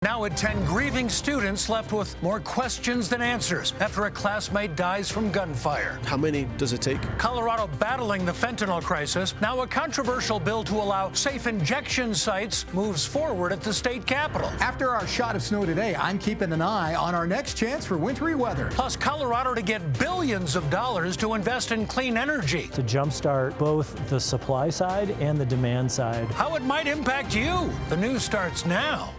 Now at 10, grieving students left with more questions than answers after a classmate dies from gunfire. How many does it take? Colorado battling the fentanyl crisis. Now a controversial bill to allow safe injection sites moves forward at the state capitol. After our shot of snow today, I'm keeping an eye on our next chance for wintry weather. Plus, Colorado to get billions of dollars to invest in clean energy. To jumpstart both the supply side and the demand side. How it might impact you. The news starts now.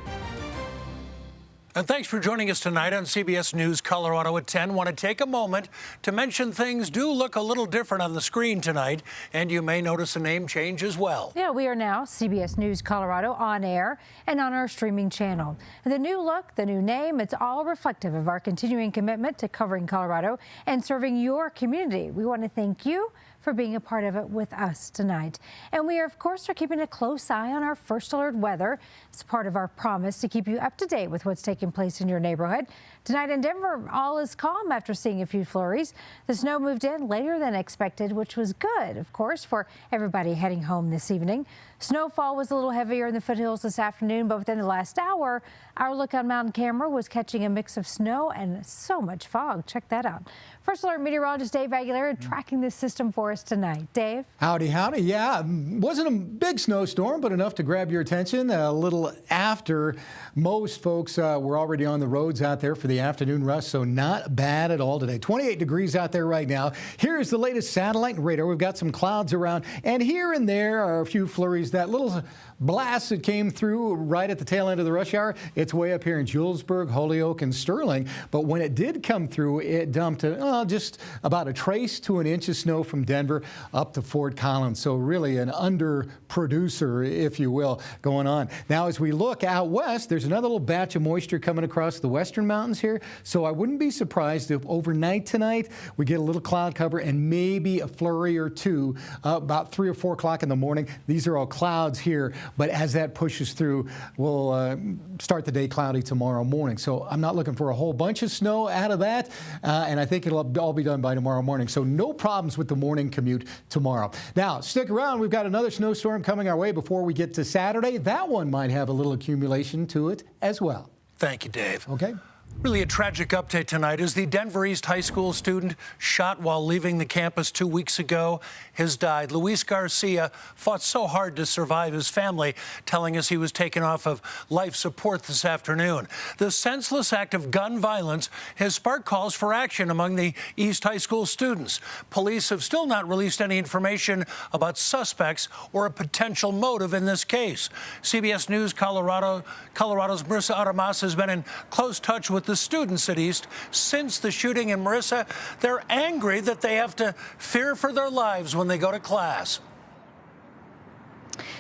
And thanks for joining us tonight on CBS News Colorado at 10. Want to take a moment to mention things do look a little different on the screen tonight, and you may notice a name change as well. Yeah, we are now CBS News Colorado on air and on our streaming channel. The new look, the new name, it's all reflective of our continuing commitment to covering Colorado and serving your community. We want to thank you for being a part of it with us tonight. And we, of course, are keeping a close eye on our first alert weather. It's part of our promise to keep you up to date with what's taking place in your neighborhood. Tonight in Denver, all is calm after seeing a few flurries. The snow moved in later than expected, which was good, of course, for everybody heading home this evening. Snowfall was a little heavier in the foothills this afternoon, but within the last hour, our Lookout Mountain camera was catching a mix of snow and so much fog. Check that out. First Alert meteorologist Dave Aguilera tracking this system for us tonight. Dave? Howdy, howdy. Yeah, wasn't a big snowstorm, but enough to grab your attention. A little after most folks were already on the roads out there for the afternoon rush, so not bad at all today. 28 degrees out there right now. Here's the latest satellite and radar. We've got some clouds around, and here and there are a few flurries. That little blast that came through right at the tail end of the rush hour, it's way up here in Julesburg, Holyoke, and Sterling. But when it did come through, it dumped just about a trace to an inch of snow from Denver up to Fort Collins. So really an under producer, if you will, going on. Now, as we look out west, there's another little batch of moisture coming across the western mountains here. So I wouldn't be surprised if overnight tonight we get a little cloud cover and maybe a flurry or two about 3 or 4 o'clock in the morning. These are all clouds here. But as that pushes through, we'll start the day cloudy tomorrow morning. So I'm not looking for a whole bunch of snow out of that. And I think it'll all be done by tomorrow morning. So no problems with the morning commute tomorrow. Now, stick around. We've got another snowstorm coming our way before we get to Saturday. That one might have a little accumulation to it as well. Thank you, Dave. Okay. Really a tragic update tonight as the Denver East High School student shot while leaving the campus 2 weeks ago has died. Luis Garcia fought so hard to survive. His family telling us he was taken off of life support this afternoon. The senseless act of gun violence has sparked calls for action among the East High School students. Police have still not released any information about suspects or a potential motive in this case. CBS News Colorado's Marissa Aramas has been in close touch with the students at East since the shooting. And Marissa, they're angry that they have to fear for their lives when they go to class.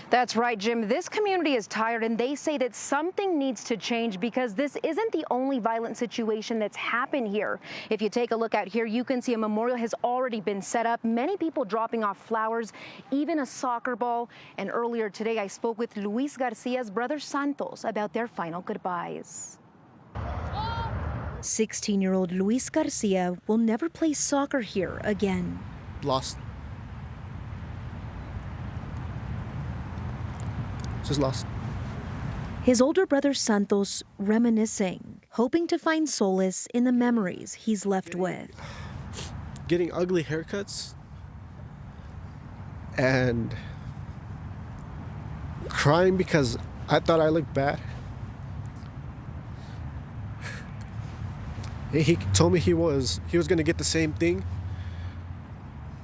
That's right, Jim. This community is tired, and they say that something needs to change because this isn't the only violent situation that's happened here. If you take a look out here, you can see a memorial has already been set up. Many people dropping off flowers, even a soccer ball. And earlier today, I spoke with Luis Garcia's brother Santos about their final goodbyes. 16-year-old Luis Garcia will never play soccer here again. Lost. Just lost. His older brother Santos reminiscing, hoping to find solace in the memories he's left with. Getting ugly haircuts and crying because I thought I looked bad. He told me he was going to get the same thing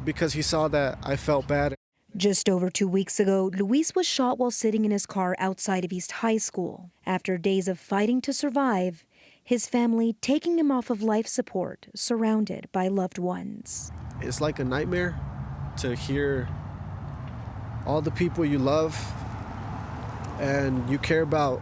because he saw that I felt bad. Just over 2 weeks ago, Luis was shot while sitting in his car outside of East High School. After days of fighting to survive, his family taking him off of life support, surrounded by loved ones. It's like a nightmare to hear all the people you love and you care about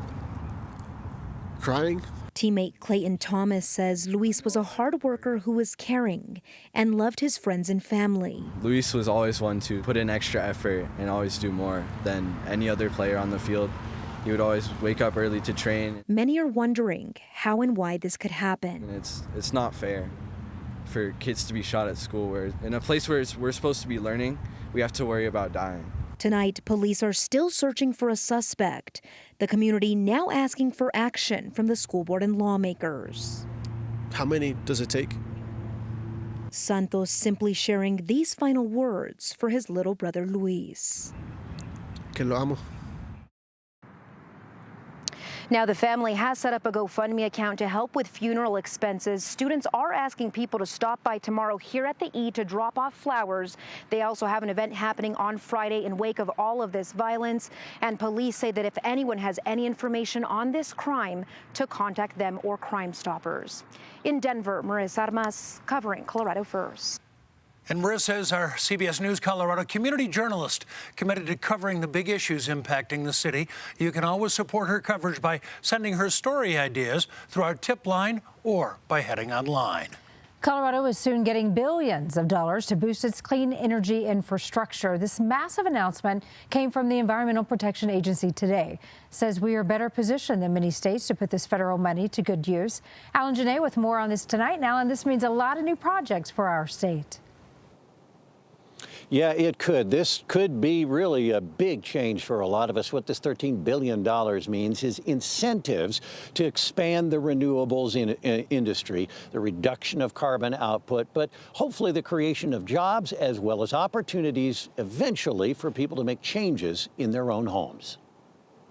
crying. Teammate Clayton Thomas says Luis was a hard worker who was caring and loved his friends and family. Luis was always one to put in extra effort and always do more than any other player on the field. He would always wake up early to train. Many are wondering how and why this could happen. And it's not fair for kids to be shot at school, where in a place where we're supposed to be learning, we have to worry about dying. Tonight, police are still searching for a suspect. The community now asking for action from the school board and lawmakers. How many does it take? Santos simply sharing these final words for his little brother Luis. Que lo amo. Now, the family has set up a GoFundMe account to help with funeral expenses. Students are asking people to stop by tomorrow here at the E to drop off flowers. They also have an event happening on Friday in wake of all of this violence. And police say that if anyone has any information on this crime, to contact them or Crime Stoppers. In Denver, Marissa Armas covering Colorado First. And Marissa is our CBS News Colorado community journalist committed to covering the big issues impacting the city. You can always support her coverage by sending her story ideas through our tip line or by heading online. Colorado is soon getting billions of dollars to boost its clean energy infrastructure. This massive announcement came from the Environmental Protection Agency today. It says we are better positioned than many states to put this federal money to good use. Alan Janae with more on this tonight. And Alan, this means a lot of new projects for our state. Yeah, it could. This could be really a big change for a lot of us. What this $13 billion means is incentives to expand the renewables industry, the reduction of carbon output, but hopefully the creation of jobs as well as opportunities eventually for people to make changes in their own homes.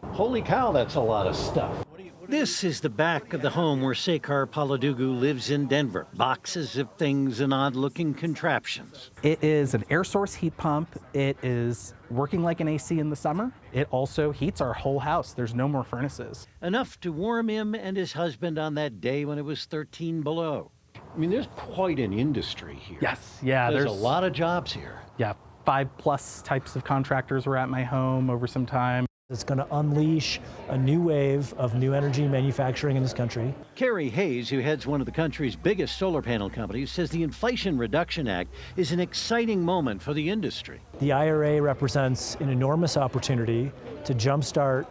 Holy cow, that's a lot of stuff. This is the back of the home where Sekar Paladugu lives in Denver. Boxes of things and odd-looking contraptions. It is an air source heat pump. It is working like an AC in the summer. It also heats our whole house. There's no more furnaces. Enough to warm him and his husband on that day when it was 13 below. I mean, there's quite an industry here. Yes, yeah. There's a lot of jobs here. Yeah, 5+ types of contractors were at my home over some time. It's going to unleash a new wave of new energy manufacturing in this country. Carrie Hayes, who heads one of the country's biggest solar panel companies, says the Inflation Reduction Act is an exciting moment for the industry. The IRA represents an enormous opportunity to jumpstart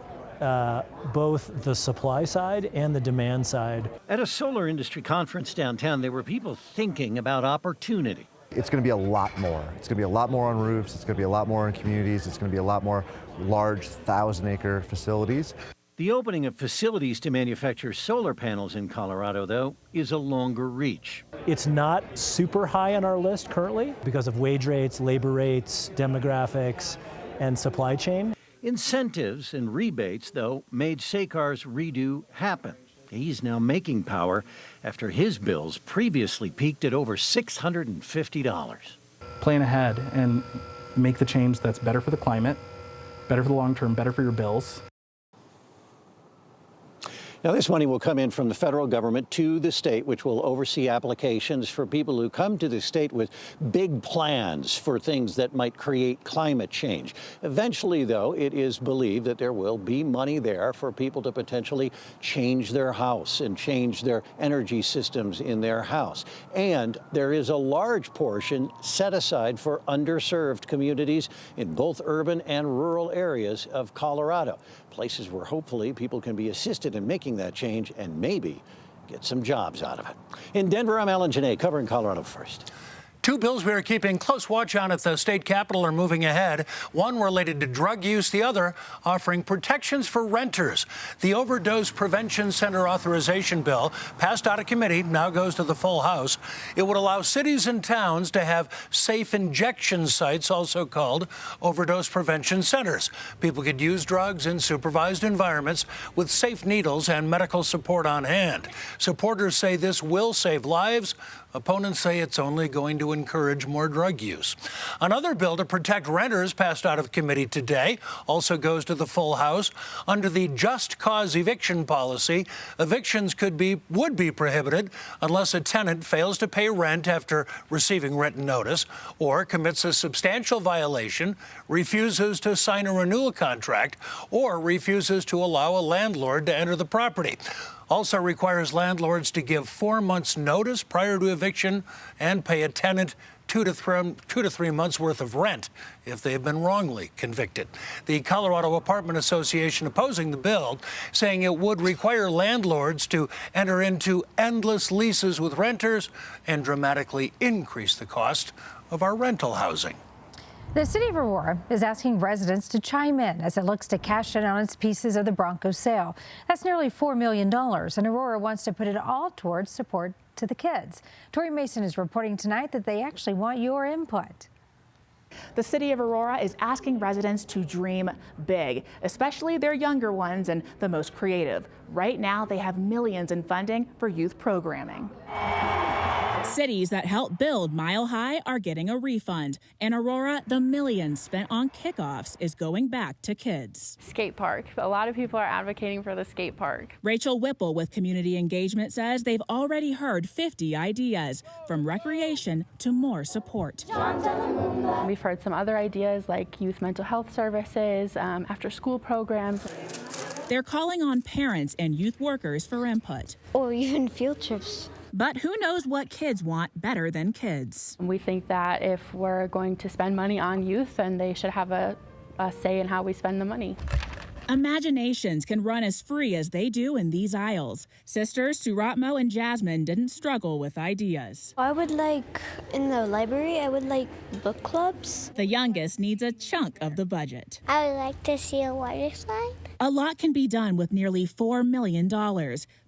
both the supply side and the demand side. At a solar industry conference downtown, there were people thinking about opportunity. It's going to be a lot more. It's going to be a lot more on roofs. It's going to be a lot more in communities. It's going to be a lot more large 1,000-acre facilities. The opening of facilities to manufacture solar panels in Colorado, though, is a longer reach. It's not super high on our list currently because of wage rates, labor rates, demographics, and supply chain. Incentives and rebates, though, made Sekar's redo happen. He's now making power after his bills previously peaked at over $650. Plan ahead and make the change that's better for the climate, better for the long term, better for your bills. Now, this money will come in from the federal government to the state, which will oversee applications for people who come to the state with big plans for things that might create climate change. Eventually, though, it is believed that there will be money there for people to potentially change their house and change their energy systems in their house. And there is a large portion set aside for underserved communities in both urban and rural areas of Colorado, places where hopefully people can be assisted in making that change and maybe get some jobs out of it. In Denver, I'm Alan Janae, covering Colorado First. Two bills we are keeping close watch on at the state capitol are moving ahead. One related to drug use, the other offering protections for renters. The Overdose Prevention Center authorization bill passed out of committee, now goes to the full House. It would allow cities and towns to have safe injection sites, also called overdose prevention centers. People could use drugs in supervised environments with safe needles and medical support on hand. Supporters say this will save lives. Opponents say it's only going to encourage more drug use. Another bill to protect renters passed out of committee today also goes to the full House. Under the just cause eviction policy, evictions would be prohibited unless a tenant fails to pay rent after receiving written notice or commits a substantial violation, refuses to sign a renewal contract, or refuses to allow a landlord to enter the property. Also requires landlords to give 4 months' notice prior to eviction and pay a tenant 2 to 3 months worth of rent if they have been wrongly convicted. The Colorado Apartment Association opposing the bill, saying it would require landlords to enter into endless leases with renters and dramatically increase the cost of our rental housing. The city of Aurora is asking residents to chime in as it looks to cash in on its pieces of the Broncos sale. That's nearly $4 million, and Aurora wants to put it all towards support to the kids. Tori Mason is reporting tonight that they actually want your input. The city of Aurora is asking residents to dream big, especially their younger ones and the most creative. Right now, they have millions in funding for youth programming. Cities that help build Mile High are getting a refund. In Aurora, the millions spent on kickoffs is going back to kids. Skate park. A lot of people are advocating for the skate park. Rachel Whipple with Community Engagement says they've already heard 50 ideas, from recreation to more support. We've heard some other ideas like youth mental health services, after school programs. They're calling on parents and youth workers for input. Or even field trips. But who knows what kids want better than kids? We think that if we're going to spend money on youth, then they should have a say in how we spend the money. Imaginations can run as free as they do in these aisles. Sisters Suratmo and Jasmine didn't struggle with ideas. I would like, in the library, I would like book clubs. The youngest needs a chunk of the budget. I would like to see a water slide. A lot can be done with nearly $4 million.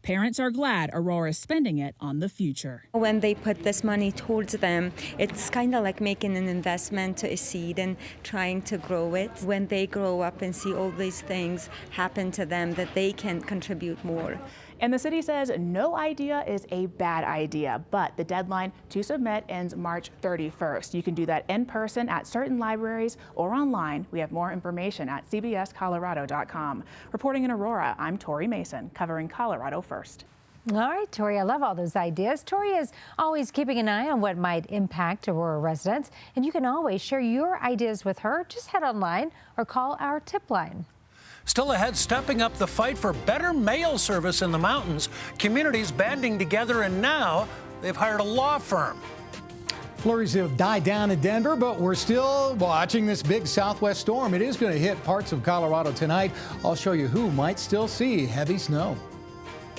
Parents are glad Aurora's spending it on the future. When they put this money towards them, it's kind of like making an investment to a seed and trying to grow it. When they grow up and see all these things happen to them, that they can contribute more. And the city says no idea is a bad idea, but the deadline to submit ends March 31st. You can do that in person at certain libraries or online. We have more information at cbscolorado.com. Reporting in Aurora, I'm Tori Mason, covering Colorado First. All right, Tori, I love all those ideas. Tori is always keeping an eye on what might impact Aurora residents, and you can always share your ideas with her. Just head online or call our tip line. Still ahead, stepping up the fight for better mail service in the mountains. Communities banding together, and now they've hired a law firm. Flurries have died down in Denver, but we're still watching this big southwest storm. It is going to hit parts of Colorado tonight. I'll show you who might still see heavy snow.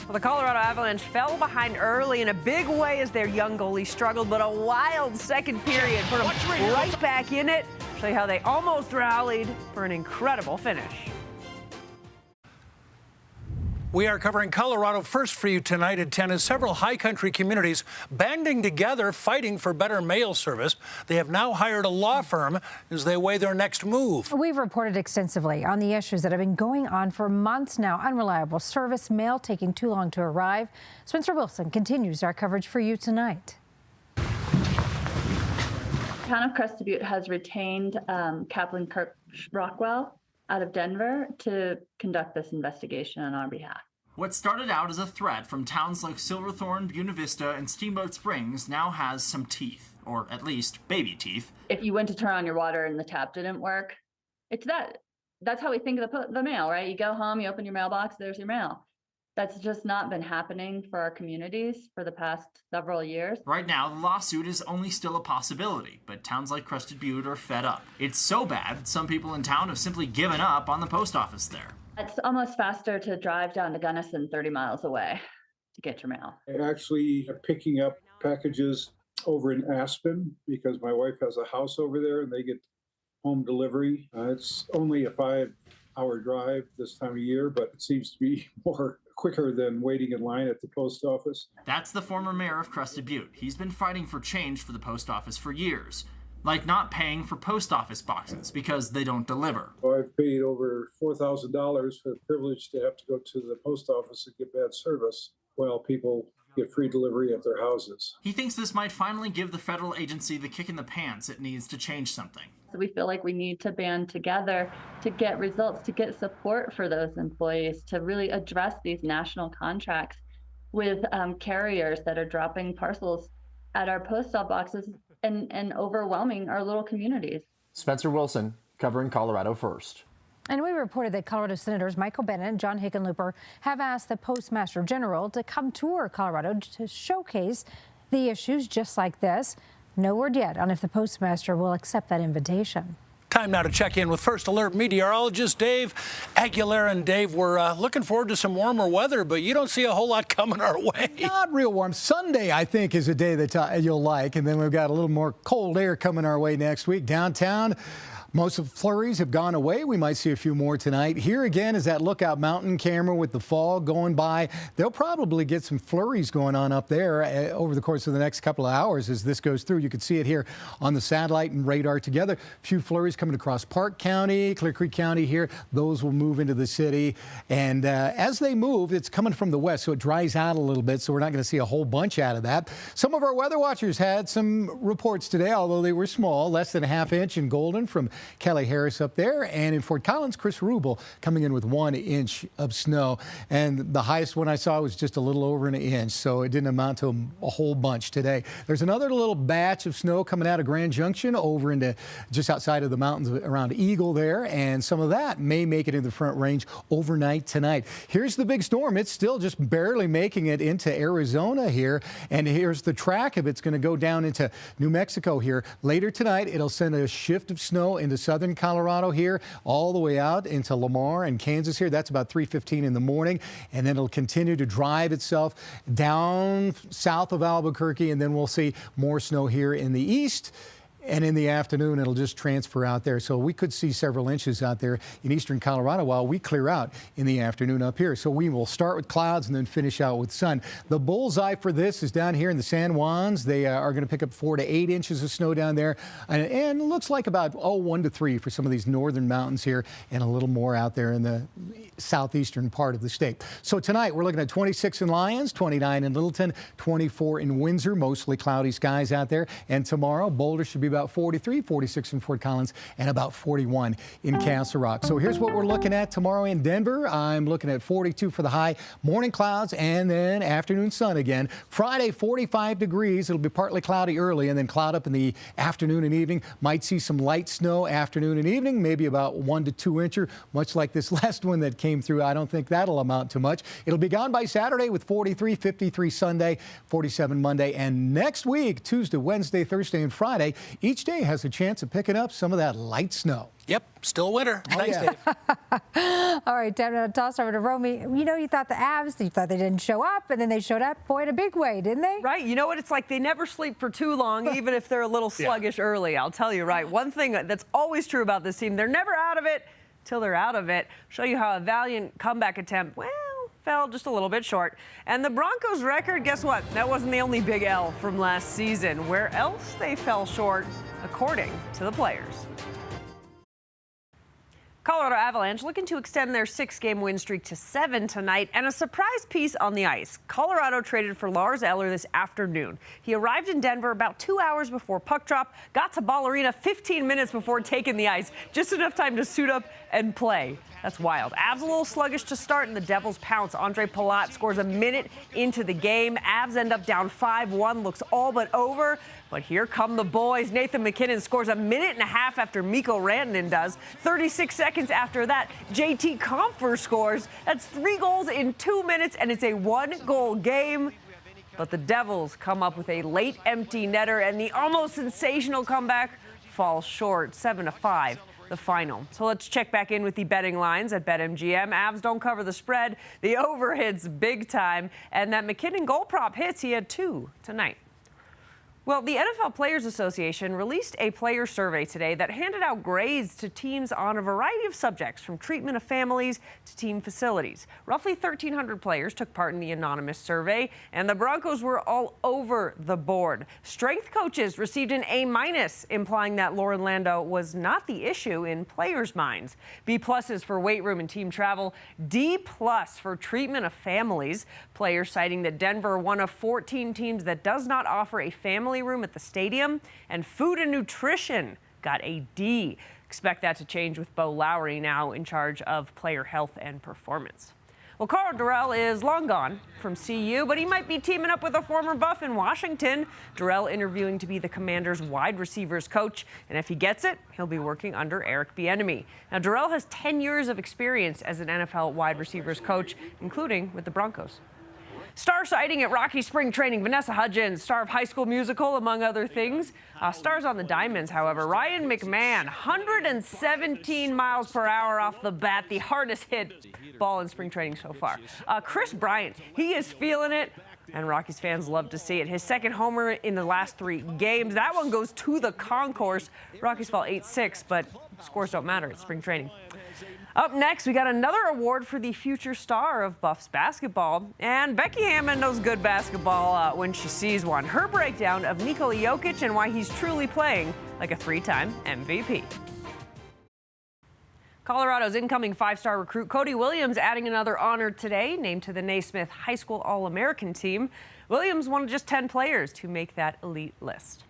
Well, the Colorado Avalanche fell behind early in a big way as their young goalie struggled, but a wild second period put them right back in it. Show you how they almost rallied for an incredible finish. We are covering Colorado First for you tonight at 10 as several high country communities banding together fighting for better mail service. They have now hired a law firm as they weigh their next move. We've reported extensively on the issues that have been going on for months now. Unreliable service, mail taking too long to arrive. Spencer Wilson continues our coverage for you tonight. Town of Crested Butte has retained Kaplan Kirk Rockwell out of Denver to conduct this investigation on our behalf. What started out as a threat from towns like Silverthorne, Buena Vista, and Steamboat Springs now has some teeth, or at least baby teeth. If you went to turn on your water and the tap didn't work, it's that. That's how we think of the mail, right? You go home, you open your mailbox, there's your mail. That's just not been happening for our communities for the past several years. Right now, the lawsuit is only still a possibility, but towns like Crested Butte are fed up. It's so bad, some people in town have simply given up on the post office there. It's almost faster to drive down to Gunnison 30 miles away to get your mail. I actually am picking up packages over in Aspen because my wife has a house over there and they get home delivery. It's only a 5-hour drive this time of year, but it seems to be more quicker than waiting in line at the post office. That's the former mayor of Crested Butte. He's been fighting for change for the post office for years, like not paying for post office boxes because they don't deliver. I've paid over $4,000 for the privilege to have to go to the post office and get bad service while people get free delivery at their houses. He thinks this might finally give the federal agency the kick in the pants it needs to change something. So we feel like we need to band together to get results, to get support for those employees, to really address these national contracts with carriers that are dropping parcels at our postal boxes and overwhelming our little communities. Spencer Wilson, covering Colorado First. And we reported that Colorado Senators Michael Bennet and John Hickenlooper have asked the Postmaster General to come tour Colorado to showcase the issues just like this. No word yet on if the Postmaster will accept that invitation. Time now to check in with First Alert meteorologist Dave Aguilera. And Dave, we're looking forward to some warmer weather, but you don't see a whole lot coming our way. Not real warm. Sunday, I think, is a day that you'll like. And then we've got a little more cold air coming our way next week. Downtown, most of the flurries have gone away. We might see a few more tonight. Here again is that Lookout Mountain camera with the fog going by. They'll probably get some flurries going on up there over the course of the next couple of hours as this goes through. You can see it here on the satellite and radar together. A few flurries coming across Park County, Clear Creek County here. Those will move into the city. And as they move, it's coming from the west, so it dries out a little bit, so we're not going to see a whole bunch out of that. Some of our weather watchers had some reports today, although they were small, less than a half inch in Golden from Kelly Harris up there, and in Fort Collins, Chris Rubel coming in with 1 inch of snow. And the highest one I saw was just a little over an inch, so it didn't amount to a whole bunch today. There's another little batch of snow coming out of Grand Junction over into just outside of the mountains around Eagle there, and some of that may make it into the Front Range overnight tonight. Here's the big storm. It's still just barely making it into Arizona here, and here's the track of it. It's going to go down into New Mexico here. Later tonight, it'll send a shift of snow into southern Colorado here, all the way out into Lamar and Kansas here. That's about 3:15 in the morning. And then it'll continue to drive itself down south of Albuquerque, and then we'll see more snow here in the east. And in the afternoon, it'll just transfer out there. So we could see several inches out there in eastern Colorado while we clear out in the afternoon up here. So we will start with clouds and then finish out with sun. The bullseye for this is down here in the San Juans. They are going to pick up 4 to 8 inches of snow down there. And it looks like about 1 to 3 for some of these northern mountains here, and a little more out there in the southeastern part of the state. So tonight, we're looking at 26 in Lyons, 29 in Littleton, 24 in Windsor, mostly cloudy skies out there. And tomorrow, Boulder should be about 43, 46 in Fort Collins, and about 41 in Castle Rock. So here's what we're looking at tomorrow in Denver. I'm looking at 42 for the high, morning clouds, and then afternoon sun again. Friday, 45 degrees. It'll be partly cloudy early and then cloud up in the afternoon and evening. Might see some light snow afternoon and evening, maybe about 1 to 2 inches, much like this last one that came through. I don't think that'll amount to much. It'll be gone by Saturday with 43, 53 Sunday, 47 Monday, and next week, Tuesday, Wednesday, Thursday, and Friday, each day has a chance of picking up some of that light snow. Yep, still winter. Thanks, yeah. Dave. All right, time to toss over to Romy. You know, you thought the Avs, you thought they didn't show up, and then they showed up, boy, in a big way, didn't they? Right. You know what? It's like they never sleep for too long, even if they're a little sluggish early. I'll tell you, right? One thing that's always true about this team, they're never out of it till they're out of it. Show you how a valiant comeback attempt, well, fell just a little bit short. And the Broncos' record, guess what? That wasn't the only big L from last season. Where else they fell short, according to the players. Colorado Avalanche looking to extend their 6-game win streak to 7 tonight, and a surprise piece on the ice. Colorado traded for Lars Eller this afternoon. He arrived in Denver about 2 hours before puck drop, got to Ball Arena 15 minutes before taking the ice, just enough time to suit up and play. That's wild. Avs a little sluggish to start, and the Devils pounce. Andre Palat scores a minute into the game. Avs end up down 5-1, looks all but over. But here come the boys. Nathan MacKinnon scores a minute and a half after Mikko Rantanen does. 36 seconds after that, JT Compher scores. That's 3 goals in 2 minutes, and it's a 1-goal game. But the Devils come up with a late empty netter, and the almost sensational comeback falls short, 7-5. The final. So let's check back in with the betting lines at BetMGM. Avs don't cover the spread. The over hits big time. And that McKinnon goal prop hits. He had 2 tonight. Well, the NFL Players Association released a player survey today that handed out grades to teams on a variety of subjects, from treatment of families to team facilities. Roughly 1,300 players took part in the anonymous survey, and the Broncos were all over the board. Strength coaches received an A-, implying that Lauren Lando was not the issue in players' minds. B+ is for weight room and team travel. D+ for treatment of families. Players citing that Denver, one of 14 teams that does not offer a family room at the stadium, and food and nutrition got a D. Expect that to change with Bo Lowry now in charge of player health and performance. Well, Carl Durrell is long gone from CU, but he might be teaming up with a former Buff in Washington. Durrell interviewing to be the Commanders' wide receivers coach, and if he gets it, he'll be working under Eric Bieniemy. Now, Durrell has 10 years of experience as an NFL wide receivers coach, including with the Broncos. Star sighting at Rocky Spring Training. Vanessa Hudgens, star of High School Musical, among other things. Stars on the diamonds, however. Ryan McMahon, 117 miles per hour off the bat, the hardest hit ball in spring training so far. Chris Bryant, he is feeling it, and Rockies fans love to see it. His second homer in the last 3 games. That one goes to the concourse. Rockies fall 8-6, but scores don't matter at spring training. Up next, we got another award for the future star of Buffs basketball. And Becky Hammond knows good basketball when she sees one. Her breakdown of Nikola Jokic and why he's truly playing like a 3-time MVP. Colorado's incoming 5-star recruit Cody Williams adding another honor today, named to the Naismith High School All-American team. Williams one of just 10 players to make that elite list.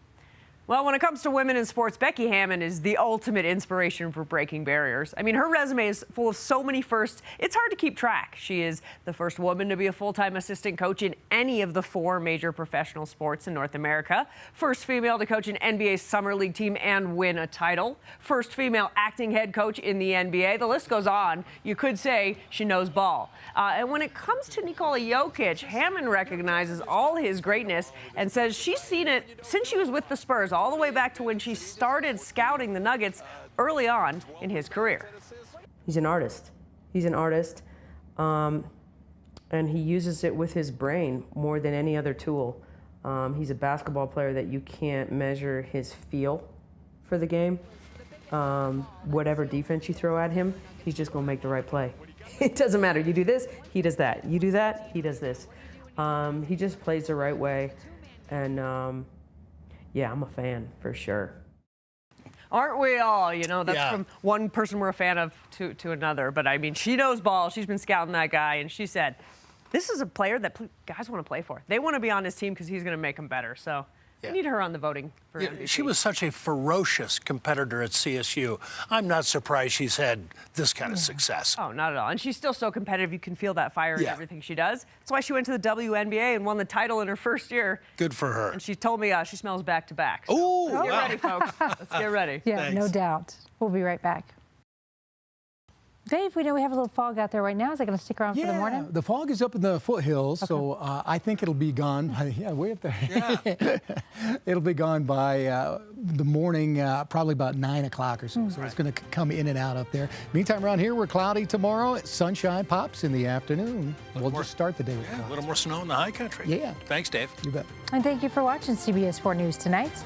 Well, when it comes to women in sports, Becky Hammond is the ultimate inspiration for breaking barriers. I mean, her resume is full of so many firsts, it's hard to keep track. She is the first woman to be a full-time assistant coach in any of the 4 major professional sports in North America. First female to coach an NBA Summer League team and win a title. First female acting head coach in the NBA. The list goes on. You could say she knows ball. And when it comes to Nikola Jokic, Hammond recognizes all his greatness and says she's seen it since she was with the Spurs, all the way back to when she started scouting the Nuggets early on in his career. He's an artist. He's an artist, and he uses it with his brain more than any other tool. He's a basketball player that you can't measure his feel for the game. Whatever defense you throw at him, he's just going to make the right play. It doesn't matter. You do this, he does that. You do that, he does this. He just plays the right way, and yeah, I'm a fan for sure. Aren't we all? You know, that's Yeah. from one person we're a fan of to another. But I mean, she knows ball. She's been scouting that guy, and she said, this is a player that guys want to play for. They want to be on his team because he's going to make them better. So we need her on the voting for MVP. She was such a ferocious competitor at CSU. I'm not surprised she's had this kind of success. Oh, not at all. And she's still so competitive. You can feel that fire in everything she does. That's why she went to the WNBA and won the title in her first year. Good for her. And she told me she smells back-to-back. So Ooh, let's get ready, folks. Let's get ready. Yeah, Thanks. no doubt. We'll be right back. Dave, we know we have a little fog out there right now. Is it going to stick around for the morning? The fog is up in the foothills, so I think it'll be gone. Way up there. Yeah. It'll be gone by the morning, probably about 9 o'clock or so. So it's going to come in and out up there. Meantime, around here, we're cloudy tomorrow. Sunshine pops in the afternoon. We'll just start the day with a little more snow in the high country. Yeah. Thanks, Dave. You bet. And thank you for watching CBS 4 News Tonight.